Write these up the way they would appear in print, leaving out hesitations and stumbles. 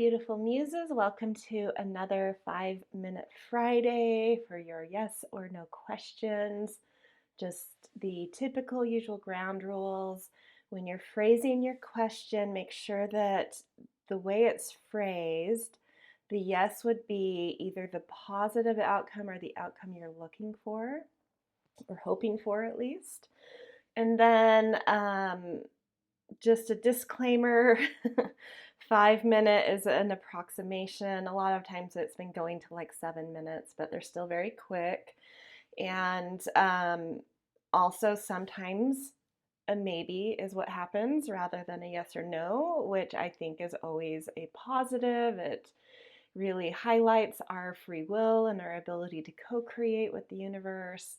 beautiful muses. Welcome to another 5-minute Friday for your yes or no questions. Just the typical usual ground rules. When you're phrasing your question, make sure that the way it's phrased, the yes would be either the positive outcome or the outcome you're looking for, or hoping for at least. And then just a disclaimer, 5-minute is an approximation. A lot of times it's been going to like 7 minutes, but they're still very quick. And also sometimes a maybe is what happens rather than a yes or no, which I think is always a positive. It really highlights our free will and our ability to co-create with the universe,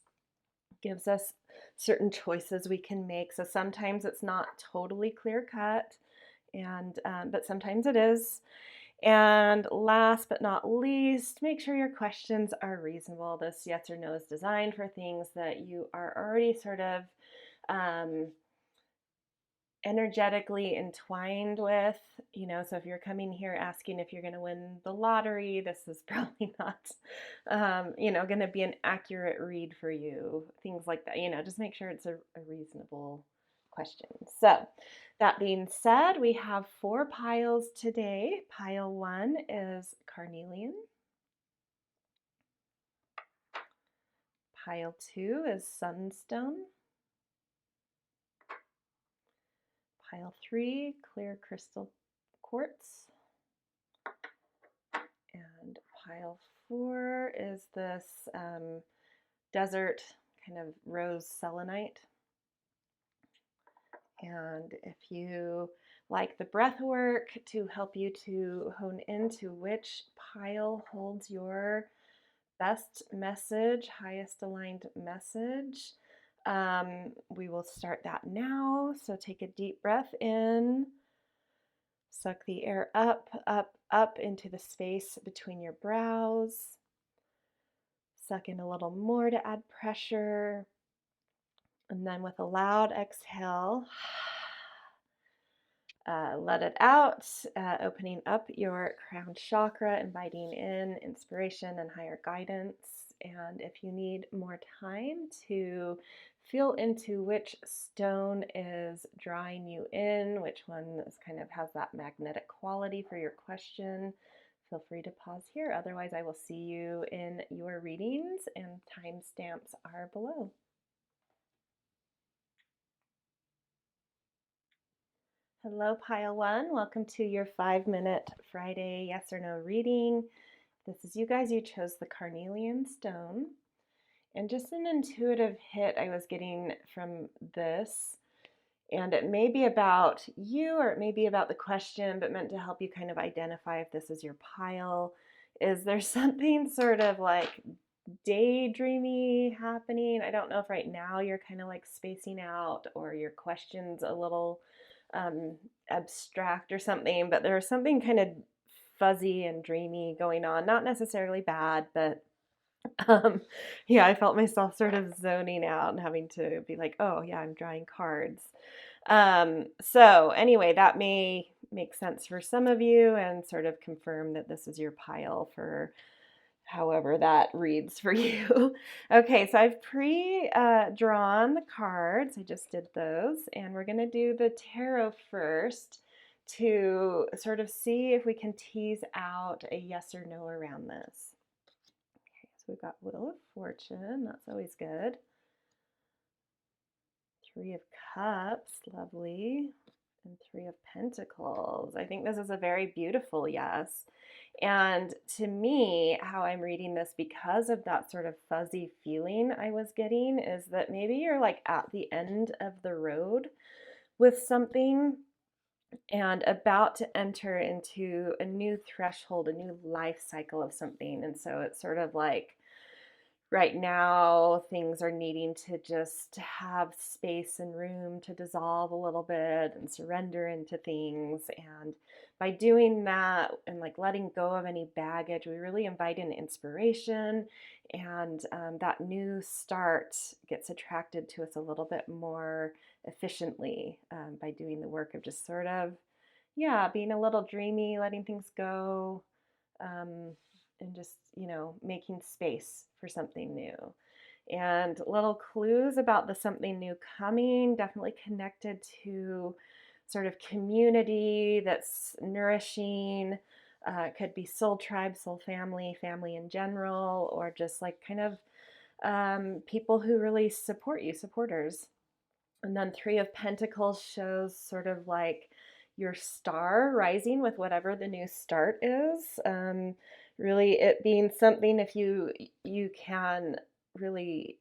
gives us certain choices we can make. So sometimes it's not totally clear cut, and but sometimes it is. And last but not least, make sure your questions are reasonable. This yes or no is designed for things that you are already sort of energetically entwined with, so if you're coming here asking if you're going to win the lottery, this is probably not, going to be an accurate read for you, things like that, just make sure it's a reasonable question. So that being said, we have 4 piles today. Pile 1 is Carnelian. Pile 2 is Sunstone. Pile 3, clear crystal quartz. And pile 4 is this desert kind of rose selenite. And if you like the breath work to help you to hone into which pile holds your best message, highest aligned message, we will start that now. So take a deep breath in, suck the air up, up, up into the space between your brows. Suck in a little more to add pressure. And then with a loud exhale, let it out, opening up your crown chakra, inviting in inspiration and higher guidance. And if you need more time to feel into which stone is drawing you in, which one is kind of has that magnetic quality for your question, feel free to pause here. Otherwise, I will see you in your readings, and timestamps are below. Hello, Pile 1. Welcome to your 5-minute Friday yes or no reading. This is you guys. You chose the Carnelian stone. And just an intuitive hit I was getting from this, and it may be about you or it may be about the question, but meant to help you kind of identify if this is your pile, is there's something sort of like daydreamy happening. I don't know if right now you're kind of like spacing out or your question's a little abstract or something, but there's something kind of fuzzy and dreamy going on. Not necessarily bad, but yeah, I felt myself sort of zoning out and having to be like, oh yeah, I'm drawing cards. So anyway, that may make sense for some of you and sort of confirm that this is your pile for however that reads for you. Okay, so I've drawn the cards. I just did those, and we're going to do the tarot first to sort of see if we can tease out a yes or no around this. Okay, so we've got Wheel of Fortune. That's always good. 3 of Cups, lovely. And 3 of Pentacles. I think this is a very beautiful yes. And to me, how I'm reading this, because of that sort of fuzzy feeling I was getting, is that maybe you're like at the end of the road with something and about to enter into a new threshold, a new life cycle of something. And so it's sort of like right now things are needing to just have space and room to dissolve a little bit and surrender into things. And by doing that and like letting go of any baggage, we really invite in inspiration, and that new start gets attracted to us a little bit more efficiently by doing the work of just sort of, yeah, being a little dreamy, letting things go, um, and just, making space for something new. And little clues about the something new coming, definitely connected to sort of community that's nourishing. It could be soul tribe, soul family, family in general, or just like kind of people who really support you, supporters. And then Three of Pentacles shows sort of like your star rising with whatever the new start is. Really, it being something if you can really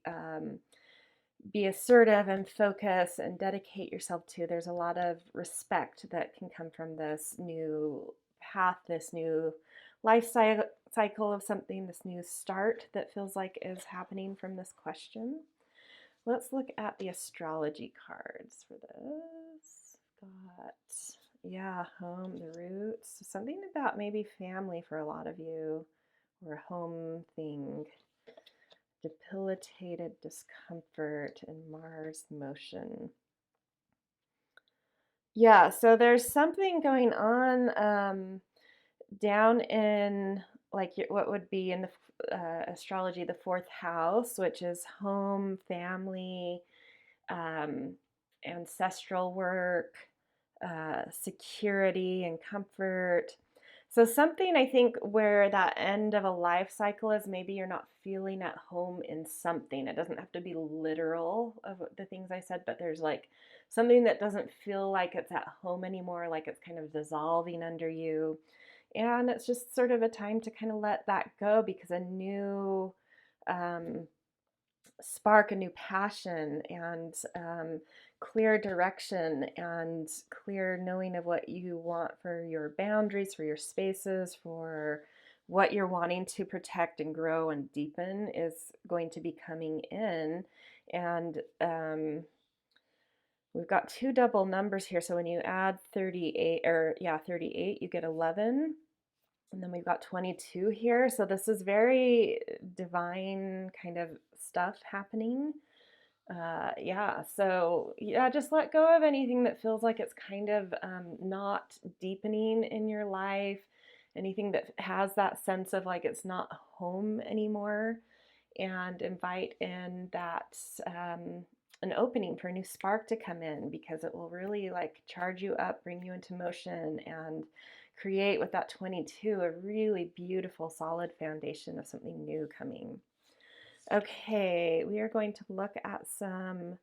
be assertive and focus and dedicate yourself to. There's a lot of respect that can come from this new path, this new life cycle of something, this new start that feels like is happening from this question. Let's look at the astrology cards for this. Got, yeah, home, the roots. Something about maybe family for a lot of you, or a home thing. Debilitated discomfort and Mars motion. Yeah, so there's something going on down in like what would be in the astrology, the fourth house, which is home, family, ancestral work, security and comfort. So something I think where that end of a life cycle is maybe you're not feeling at home in something. It doesn't have to be literal of the things I said, but there's like something that doesn't feel like it's at home anymore, like it's kind of dissolving under you. And it's just sort of a time to kind of let that go because a new um, spark, a new passion, and clear direction and clear knowing of what you want for your boundaries, for your spaces, for what you're wanting to protect and grow and deepen is going to be coming in. And we've got two double numbers here. So when you add 38, 38, you get 11. And then we've got 22 here. So this is very divine kind of stuff happening. Just let go of anything that feels like it's kind of not deepening in your life, anything that has that sense of like it's not home anymore, and invite in that an opening for a new spark to come in because it will really like charge you up, bring you into motion, and create with that 22 a really beautiful solid foundation of something new coming. Okay, we are going to look at some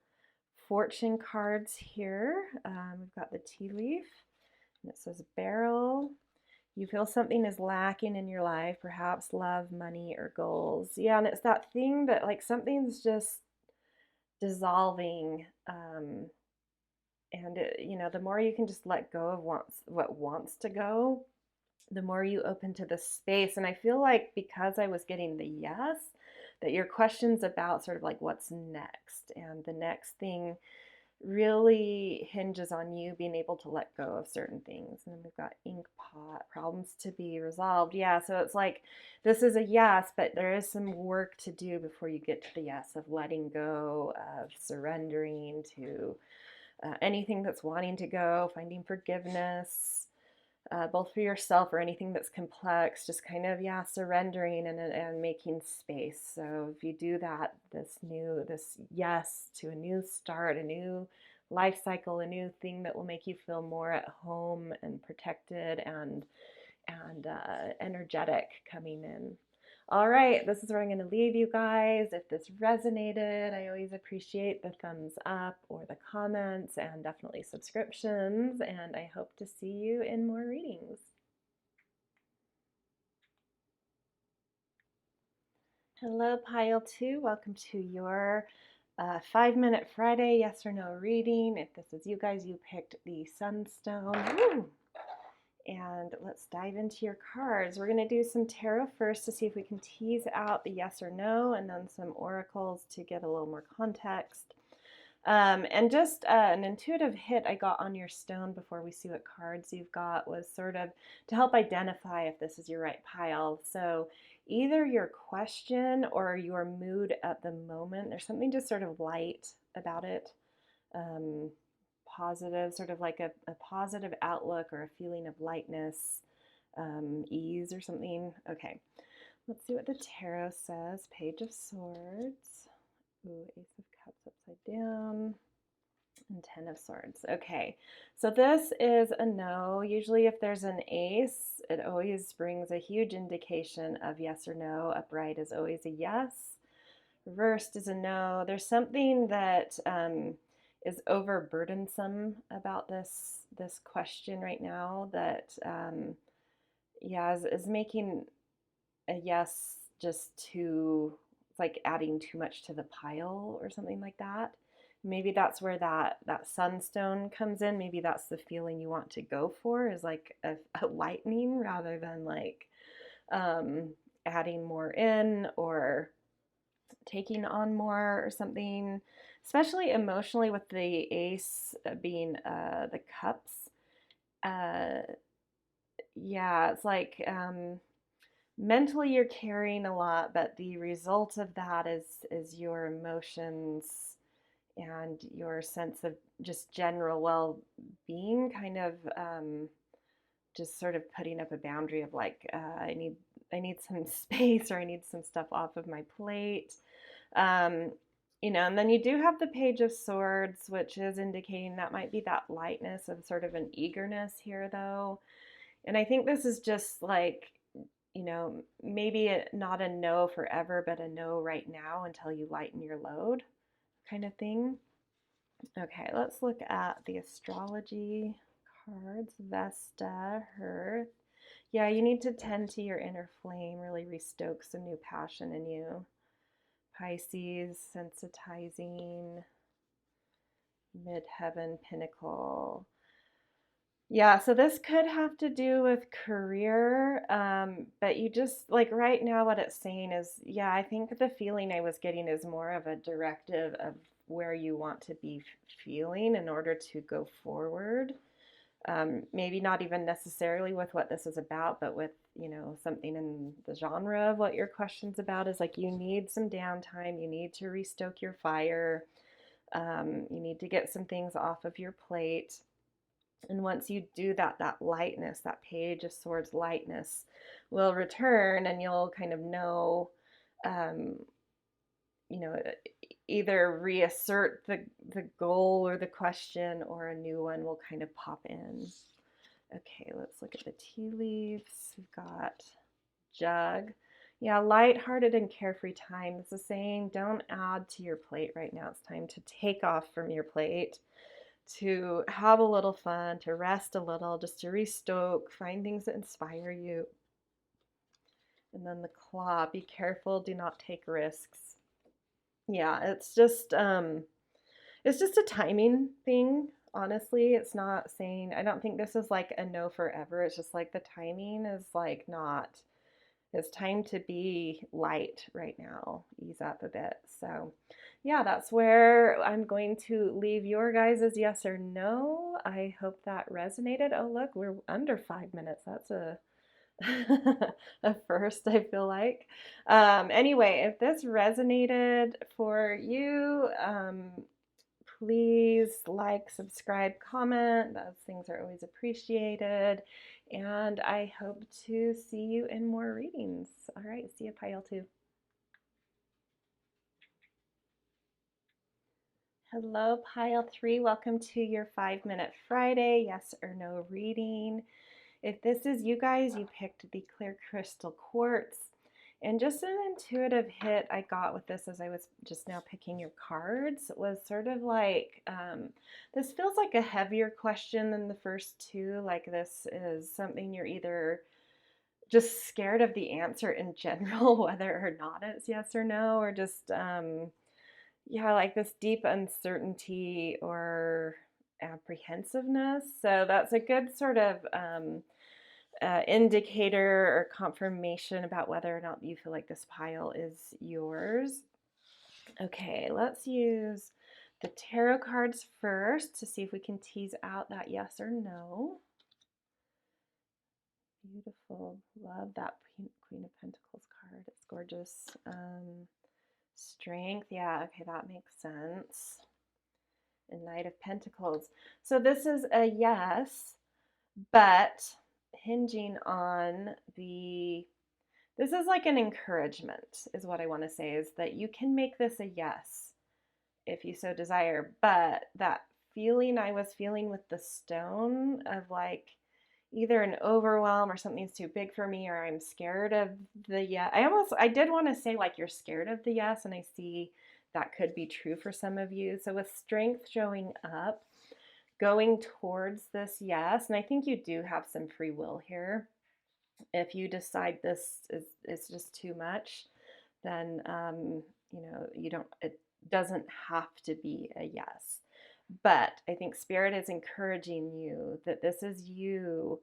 fortune cards here. We've got the tea leaf, and it says barrel. You feel something is lacking in your life, perhaps love, money, or goals. Yeah, and it's that thing that like something's just dissolving. The more you can just let go of what wants to go, the more you open to the space. And I feel like because I was getting the yes, that your questions about sort of like what's next and the next thing really hinges on you being able to let go of certain things. And then we've got ink pot, problems to be resolved. Yeah, so it's like this is a yes, but there is some work to do before you get to the yes of letting go, of surrendering to anything that's wanting to go, finding forgiveness, both for yourself or anything that's complex, just kind of, surrendering and making space. So if you do that, this yes to a new start, a new life cycle, a new thing that will make you feel more at home and protected and energetic coming in. All right, this is where I'm going to leave you guys. If this resonated, I always appreciate the thumbs up or the comments and definitely subscriptions. And I hope to see you in more readings. Hello, Pile 2. Welcome to your 5-minute Friday yes or no reading. If this is you guys, you picked the Sunstone. Woo! And let's dive into your cards. We're going to do some tarot first to see if we can tease out the yes or no, and then some oracles to get a little more context. And just an intuitive hit I got on your stone before we see what cards you've got was sort of to help identify if this is your right pile. So either your question or your mood at the moment, there's something just sort of light about it. positive, sort of like a positive outlook or a feeling of lightness, ease or something. Okay, let's see what the tarot says. Page of Swords. Ooh, Ace of Cups upside down. And Ten of Swords. Okay, so this is a no. Usually if there's an ace, it always brings a huge indication of yes or no. Upright is always a yes. Reversed is a no. There's something that is overburdensome about this question right now that yeah is making a yes just too, it's like adding too much to the pile or something like that. Maybe that's where that sunstone comes in. Maybe that's the feeling you want to go for, is like a lightning rather than like adding more in or taking on more or something, especially emotionally with the ace being the cups. Yeah, it's like mentally you're carrying a lot, but the result of that is your emotions and your sense of just general well-being kind of just sort of putting up a boundary of like I need some space, or I need some stuff off of my plate. You know, and then you do have the Page of Swords, which is indicating that might be that lightness of sort of an eagerness here, though. And I think this is just like, you know, maybe not a no forever, but a no right now until you lighten your load kind of thing. Okay, let's look at the astrology cards. Vesta, Hearth. Yeah, you need to tend to your inner flame, really restoke some new passion in you. Pisces, sensitizing. Midheaven, Pinnacle. Yeah, so this could have to do with career, but you just, like right now what it's saying is, yeah, I think the feeling I was getting is more of a directive of where you want to be feeling in order to go forward. Maybe not even necessarily with what this is about, but with, you know, something in the genre of what your question's about is like you need some downtime, you need to restoke your fire, you need to get some things off of your plate. And once you do that, that lightness, that Page of Swords lightness will return, and you'll kind of know, you know, either reassert the goal or the question, or a new one will kind of pop in. Okay, let's look at the tea leaves. We've got Jug. Yeah, lighthearted and carefree time. It's the saying, don't add to your plate right now. It's time to take off from your plate, to have a little fun, to rest a little, just to restoke, find things that inspire you. And then the Claw, be careful, do not take risks. Yeah, it's just a timing thing, honestly. It's not saying, I don't think this is like a no forever. It's just like the timing is like not, it's time to be light right now, ease up a bit. So yeah, that's where I'm going to leave your guys' yes or no. I hope that resonated. Oh, look, we're under 5 minutes. That's a a first, I feel like. Anyway, if this resonated for you, please like, subscribe, comment. Those things are always appreciated. And I hope to see you in more readings. All right, see you, Pile 2. Hello, Pile 3. Welcome to your 5-minute Friday yes or no reading. If this is you guys, you picked the Clear Crystal Quartz. And just an intuitive hit I got with this as I was just now picking your cards was sort of like, this feels like a heavier question than the first two. Like this is something you're either just scared of the answer in general, whether or not it's yes or no, or just, yeah, like this deep uncertainty or apprehensiveness. So that's a good sort of indicator or confirmation about whether or not you feel like this pile is yours. Okay, let's use the tarot cards first to see if we can tease out that yes or no. Beautiful. Love that Queen of Pentacles card. It's gorgeous. Strength. Yeah, okay, that makes sense. and Knight of Pentacles. So this is a yes, but hinging on this is like an encouragement, is what I want to say, is that you can make this a yes if you so desire. But that feeling I was feeling with the stone of like either an overwhelm or something's too big for me, or I'm scared of the yes. I did want to say like you're scared of the yes, and I see that could be true for some of you. So with strength showing up, going towards this yes, and I think you do have some free will here. If you decide this is just too much, then you don't. It doesn't have to be a yes. But I think Spirit is encouraging you that this is you.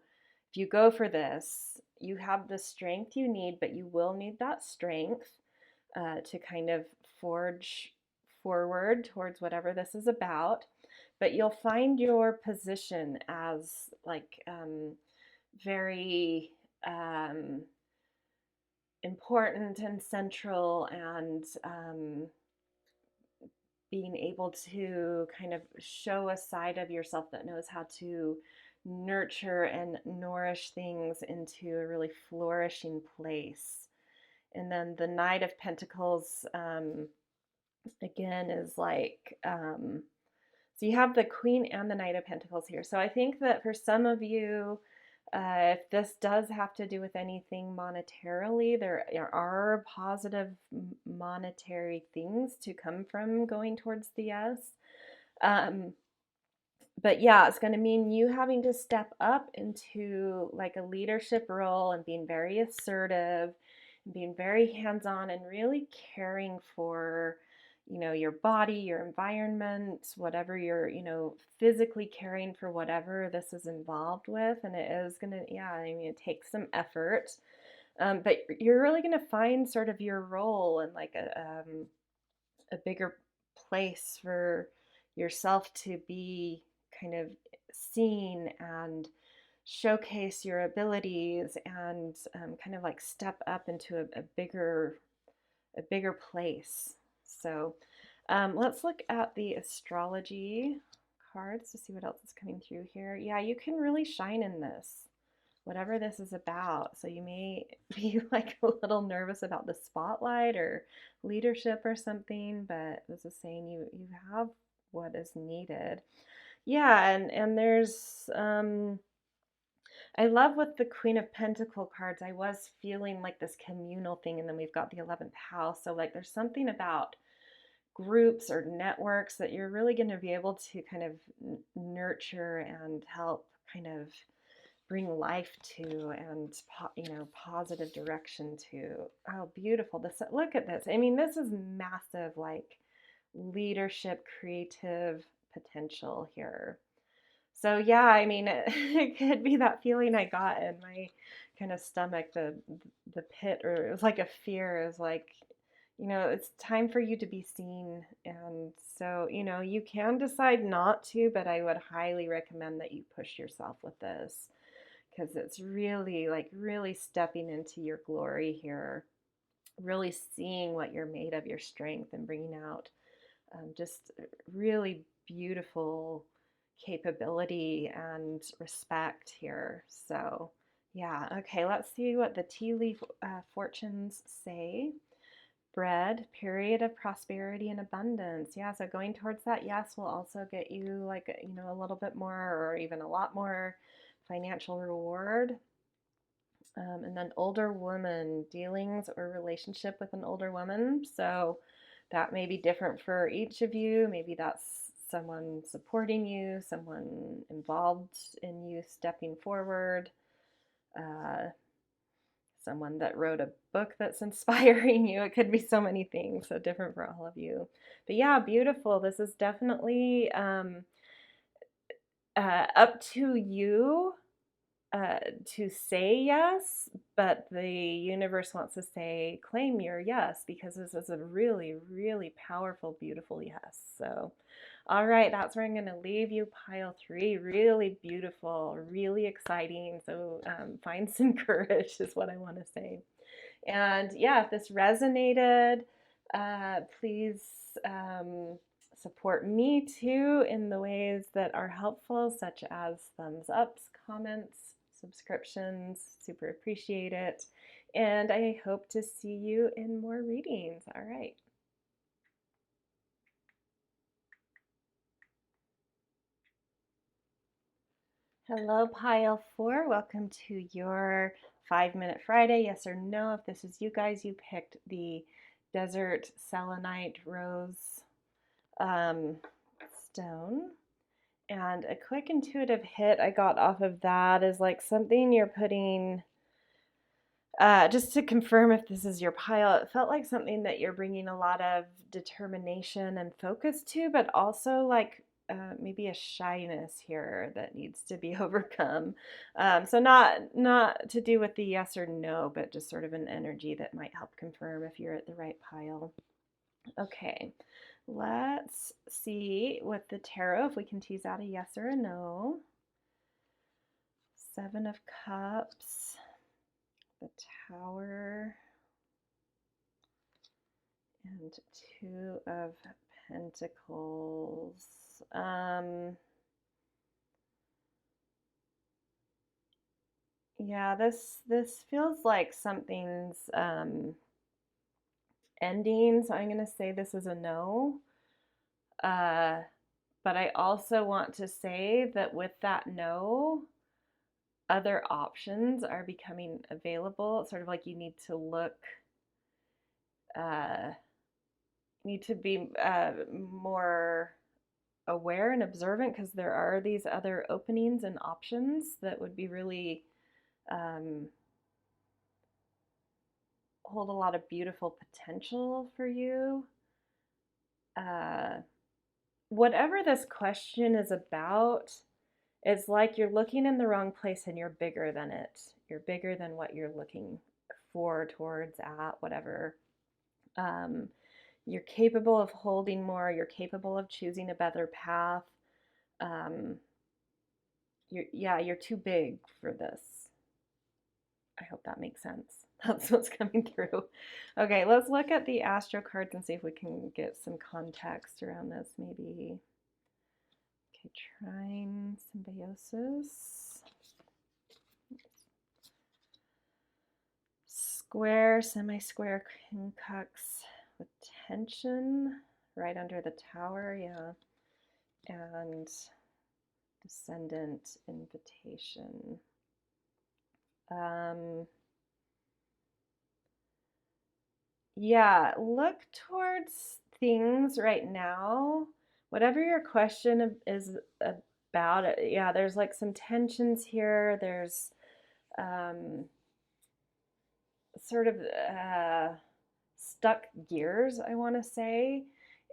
If you go for this, you have the strength you need, but you will need that strength to kind of forge forward towards whatever this is about. But you'll find your position as like very important and central, and being able to kind of show a side of yourself that knows how to nurture and nourish things into a really flourishing place. And then the Knight of Pentacles, again, is like, so you have the Queen and the Knight of Pentacles here. So I think that for some of you, if this does have to do with anything monetarily, there are positive monetary things to come from going towards the yes. But yeah, it's going to mean you having to step up into like a leadership role and being very assertive and being very hands-on and really caring for your body, your environment, whatever you're, physically caring for whatever this is involved with. And it is going to, it takes some effort. But you're really going to find sort of your role in like a bigger place for yourself to be kind of seen and showcase your abilities and kind of like step up into a bigger place. So let's look at the astrology cards to see what else is coming through here. Yeah, you can really shine in this, whatever this is about. So you may be like a little nervous about the spotlight or leadership or something, but this is saying you have what is needed. Yeah, and there's I love with the Queen of Pentacle cards, I was feeling like this communal thing, and then we've got the 11th house. So like there's something about groups or networks that you're really going to be able to kind of nurture and help kind of bring life to, and positive direction to. Oh, beautiful. Look at this. I mean, this is massive, like leadership, creative potential here. So yeah, I mean, it could be that feeling I got in my kind of stomach, the pit, or it was like a fear. It was like, it's time for you to be seen. And so, you can decide not to, but I would highly recommend that you push yourself with this, because it's really like really stepping into your glory here, really seeing what you're made of, your strength, and bringing out just really beautiful capability and respect here. So yeah, okay, let's see what the tea leaf fortunes say. Bread, period of prosperity and abundance. Yeah, so going towards that yes will also get you like a little bit more, or even a lot more financial reward. And then older woman, dealings or relationship with an older woman. So that may be different for each of you. Maybe that's someone supporting you, someone involved in you stepping forward, someone that wrote a book that's inspiring you. It could be so many things, so different for all of you. But yeah, beautiful. This is definitely up to you to say yes, but the universe wants to say, claim your yes, because this is a really, really powerful, beautiful yes. So, all right, that's where I'm going to leave you, pile 3. Really beautiful, really exciting. So find some courage is what I want to say. And yeah, if this resonated, please support me too in the ways that are helpful, such as thumbs ups, comments, subscriptions. Super appreciate it. And I hope to see you in more readings. All right. Hello, Pile 4. Welcome to your 5-minute Friday. Yes or no? If this is you guys, you picked the Desert Selenite Rose stone. And a quick intuitive hit I got off of that is like something you're putting, just to confirm if this is your pile, it felt like something that you're bringing a lot of determination and focus to, but also like maybe a shyness here that needs to be overcome. So not to do with the yes or no, but just sort of an energy that might help confirm if you're at the right pile. Okay, let's see with the tarot if we can tease out a yes or a no. 7 of Cups, the Tower, and 2 of Pentacles. Yeah, this feels like something's ending, so I'm going to say this is a no. But I also want to say that with that no, other options are becoming available. It's sort of like you need to look, need to be more aware and observant, because there are these other openings and options that would be really hold a lot of beautiful potential for you. Whatever this question is about, it's like you're looking in the wrong place and you're bigger than it. You're bigger than what you're looking for, towards, at, whatever. You're capable of holding more. You're capable of choosing a better path. You're too big for this. I hope that makes sense. That's what's coming through. Okay, let's look at the Astro cards and see if we can get some context around this, maybe. Okay, trine, symbiosis. Square, semi-square, quincux with tension right under the Tower, yeah. And descendant invitation. Yeah, look towards things right now. Whatever your question is about, it, yeah, there's like some tensions here. There's sort of stuck gears, I want to say.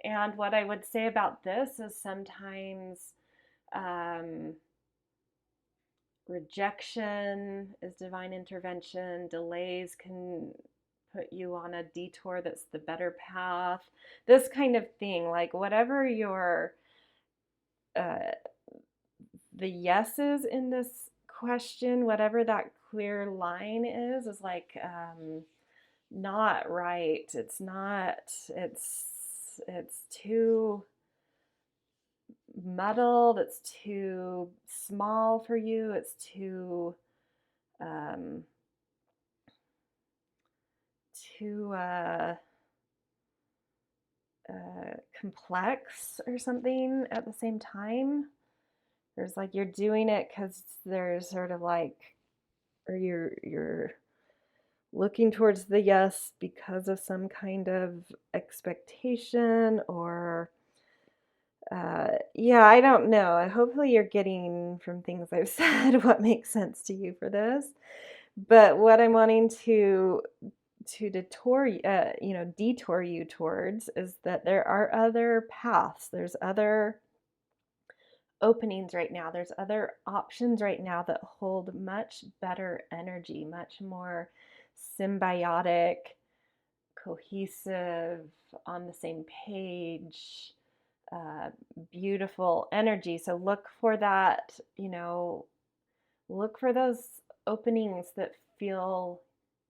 And what I would say about this is sometimes rejection is divine intervention. Delays can put you on a detour that's the better path. This kind of thing, like whatever your the yeses in this question, whatever that clear line is like not right. It's not. It's too muddled. It's too small for you. It's too complex or something at the same time. There's like you're doing it because there's sort of like, or you're looking towards the yes because of some kind of expectation, or yeah, I don't know. Hopefully you're getting from things I've said what makes sense to you for this. But what I'm wanting to detour you towards is that there are other paths. There's other openings right now. There's other options right now that hold much better energy, much more symbiotic, cohesive, on the same page, beautiful energy. So look for that, look for those openings that feel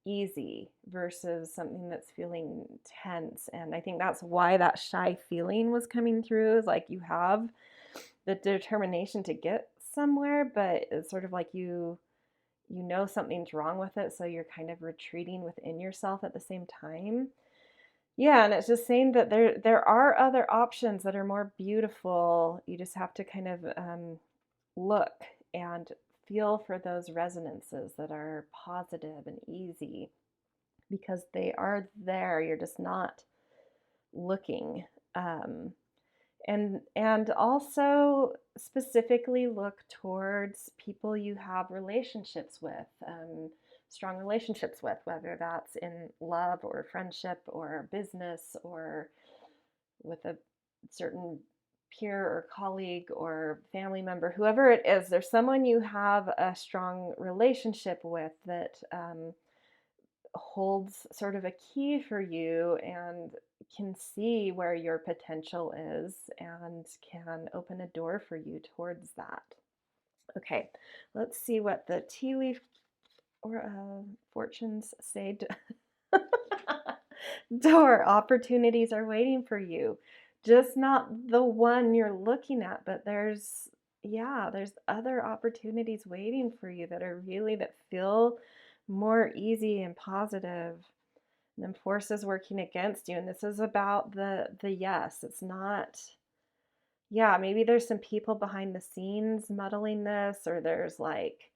easy versus something that's feeling tense. And I think that's why that shy feeling was coming through, is like you have the determination to get somewhere, but it's sort of like you know something's wrong with it, so you're kind of retreating within yourself at the same time. Yeah, and it's just saying that there are other options that are more beautiful. You just have to kind of look and feel for those resonances that are positive and easy, because they are there. You're just not looking. And also specifically look towards people you have relationships with, strong relationships with, whether that's in love or friendship or business or with a certain peer or colleague or family member, whoever it is. There's someone you have a strong relationship with that holds sort of a key for you and can see where your potential is and can open a door for you towards that. Okay, let's see what the tea leaf or fortunes say. Door opportunities are waiting for you. Just not the one you're looking at, but there's other opportunities waiting for you that are really, that feel more easy and positive than forces working against you. And this is about the yes. It's not, yeah, maybe there's some people behind the scenes muddling this, or there's like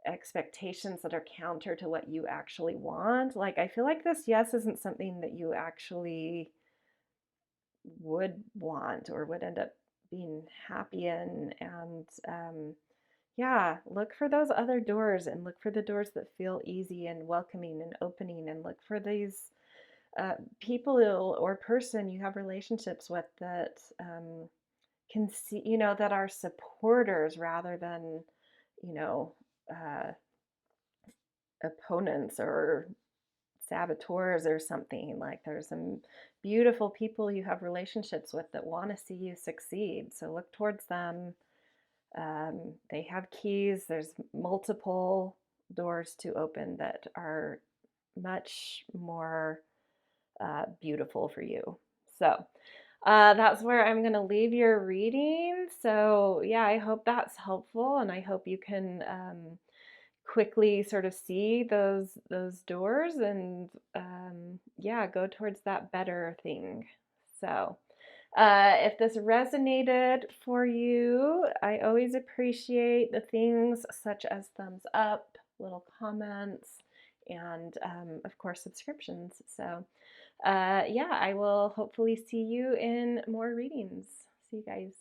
expectations that are counter to what you actually want. Like, I feel like this yes isn't something that you actually would want or would end up being happy in. And yeah, look for those other doors, and look for the doors that feel easy and welcoming and opening, and look for these people or person you have relationships with that can see, that are supporters rather than, you know, uh, opponents or saboteurs or something. Like, there's some beautiful people you have relationships with that want to see you succeed. So look towards them. They have keys. There's multiple doors to open that are much more beautiful for you. So that's where I'm going to leave your reading. So yeah, I hope that's helpful, and I hope you can quickly sort of see those doors and yeah, go towards that better thing. So if this resonated for you, I always appreciate the things such as thumbs up, little comments, and of course subscriptions. So yeah, I will hopefully see you in more readings. See you guys.